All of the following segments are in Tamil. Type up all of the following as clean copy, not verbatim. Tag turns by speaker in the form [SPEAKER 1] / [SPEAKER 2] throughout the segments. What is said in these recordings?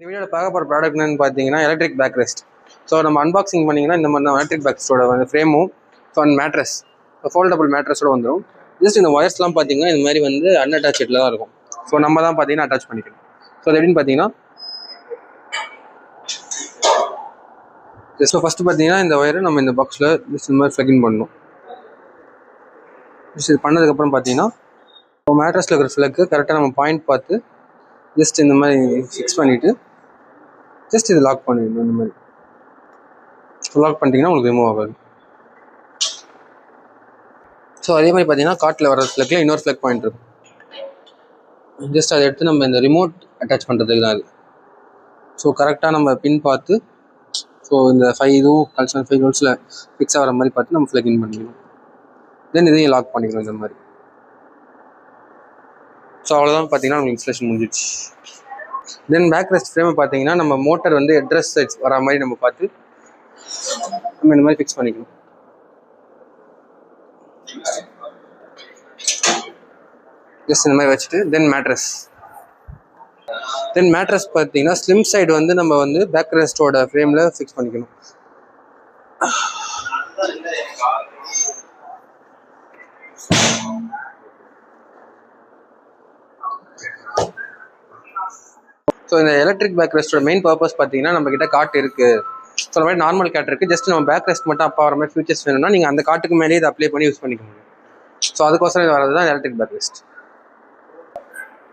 [SPEAKER 1] இந்த வீடியோவில் பார்க்க போகிற ப்ராடக்ட் என்னன்னு பார்த்தீங்கன்னா எலக்ட்ரிக் பேக் ரெஸ்ட். ஸோ நம்ம அன்பாக்சிங் பண்ணிங்கன்னா இந்த மாதிரி தான் எலக்ட்ரிக் பேக் ரெஸ்ட்டோட வந்து ஃப்ரேமும் ஸோ அண்ட் மேட்ரஸ் ஃபோல்டபுள் மேட்ரஸோட வந்துடும். ஜஸ்ட் இந்த ஒயர்ஸ்லாம் பார்த்தீங்கன்னா இந்த மாதிரி வந்து அன்அட்டாச்சில் தான் இருக்கும். ஸோ நம்ம தான் பார்த்தீங்கன்னா அட்டாச் பண்ணிக்கணும். ஸோ அது எப்படின்னு பார்த்தீங்கன்னா ஜஸ்ட் ஃபஸ்ட்டு பார்த்தீங்கன்னா இந்த ஒயரை நம்ம இந்த பாக்ஸில் ஜஸ்ட் இந்த மாதிரி ஃப்ளக்இன் பண்ணணும். ஜஸ்ட் இது பண்ணதுக்கப்புறம் பார்த்தீங்கன்னா இப்போ மேட்ரஸில் இருக்கிற ஃப்ளக்கு கரெக்டாக நம்ம பாயிண்ட் பார்த்து ஜஸ்ட் இந்த மாதிரி ஃபிக்ஸ் பண்ணிவிட்டு ஜஸ்ட் இது லாக் பண்ணிடணும். இந்த மாதிரி லாக் பண்ணிட்டீங்கன்னா உங்களுக்கு ரிமூவ் ஆகாது. ஸோ அதே மாதிரி பார்த்தீங்கன்னா காட்டில் வர ஃப்ளக்கில் இன்னொரு ஃப்ளக் பாயிண்ட் இருக்கும். ஜஸ்ட் அதை எடுத்து நம்ம இந்த ரிமோட் அட்டாச் பண்ணுறதுக்கு தான் அது. ஸோ கரெக்டாக நம்ம பின் பார்த்து ஸோ இந்த 5 இதுவும் கல்ச்சர் 5 ஹோல்ஸில் ஃபிக்ஸ் ஆகிற மாதிரி பார்த்து நம்ம ஃப்ளக் இன் பண்ணிக்கணும். தென் இதையும் லாக் பண்ணிக்கணும் இந்த மாதிரி. ஸோ அவ்வளோதான் பார்த்தீங்கன்னா நமக்கு இன்ஸ்டலேஷன் முடிஞ்சிடுச்சு. தென் பேக் ரெஸ்ட் ஃப்ரேமை பார்த்தீங்கன்னா நம்ம மோட்டர் வந்து ஹெட்ரஸ் சைட்ஸ் வர மாதிரி நம்ம பார்த்து நம்ம இந்த மாதிரி ஃபிக்ஸ் பண்ணிக்கணும். ஜஸ்ட் இந்த மாதிரி வச்சுட்டு தென் மேட்ரஸ் பார்த்தீங்கன்னா ஸ்லிம் சைடு வந்து நம்ம வந்து பேக் ரெஸ்ட்டோட ஃப்ரேமில் ஃபிக்ஸ் பண்ணிக்கணும். ஸோ இந்த எலக்ட்ரிக் பேக் ரெஸ்ட்டோட மெயின் பர்பஸ் பார்த்தீங்கன்னா நம்ம கிட்ட காட் இருக்குது. ஸோ அந்த மாதிரி நார்மல் காட் இருக்குது. ஜஸ்ட் நம்ம பேக் ரெஸ்ட் மட்டும் அப்போ வர மாதிரி ஃபியூச்சர்ஸ் வேணும்னா நீங்கள் அந்த காட்டுக்கு மேலேயே இதை அப்ளை பண்ணி யூஸ் பண்ணிக்க முடியும். ஸோ அதுக்கோசரம் இது வரது தான் எலக்ட்ரிக் பேக் ரெஸ்ட்.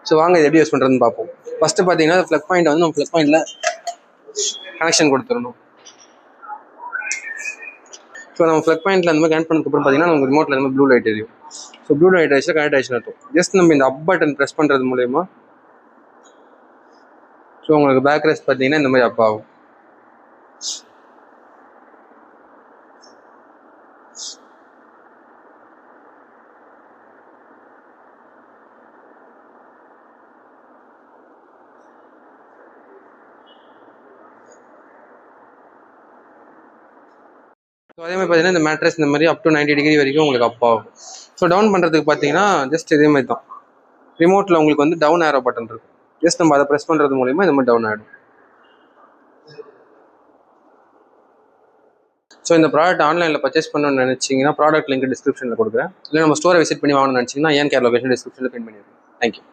[SPEAKER 1] ஸோ வாங்க இது எப்படி யூஸ் பண்ணுறதுன்னு பார்ப்போம். ஃபஸ்ட்டு பார்த்தீங்கன்னா ஃப்ளக் பாயிண்ட் வந்து நம்ம ஃப்ளக் பாயிண்டில் கனெக்ஷன் கொடுத்துடணும். ஸோ நம்ம ஃப்ளக் பாயிண்டில் அந்த மாதிரி கனெக்ட் பண்ணதுக்கப்புறம் பார்த்தீங்கன்னா நமக்கு ரிமோட்டில் இந்த மாதிரி ப்ளூ லைட் எரியும். ஸோ ப்ளூ லைட் ஆயிடுச்சு கனெக்ட் ஆயிடுச்சுன்னு அர்த்தம். ஜஸ்ட் நம்ம இந்த அப் பட்டன் ப்ரெஸ் பண்ணுறது மூலயமா ஸோ உங்களுக்கு பேக் ரெஸ்ட் பார்த்தீங்கன்னா இந்த மாதிரி அப் ஆகும். ஸோ அதே மாதிரி பார்த்தீங்கன்னா இந்த மேட்ரஸ் இந்த மாதிரி அப் டு 90 டிகிரி வரைக்கும் உங்களுக்கு அப் ஆகும். ஸோ டவுன் பண்ணுறதுக்கு பார்த்தீங்கன்னா ஜஸ்ட் இதே மாதிரி தான் ரிமோட்டில் உங்களுக்கு வந்து டவுன் ஏரோ பட்டன் இருக்கும். ஜஸ்ட் நம்ம அதை ப்ரெஸ் பண்ணுறது மூலிமா இந்த மாதிரி டவுன் ஆகிடும். ஸோ இந்த ப்ராடக்ட் ஆன்லைனில் பர்ச்சேஸ் பண்ணணும்னு நினச்சிங்கன்னா ப்ராடக்ட் லிங்க் டிஸ்கிரிப்ஷனில் கொடுக்குறேன். இல்லை நம்ம ஸ்டோரை விசிட் பண்ணி வாங்கணும்னு நினச்சிங்கன்னா ஏன் கேர் லொகேஷன் டிஸ்கிரிப்ஷனில் பின் பண்ணிடுறேன். தேங்க்யூ.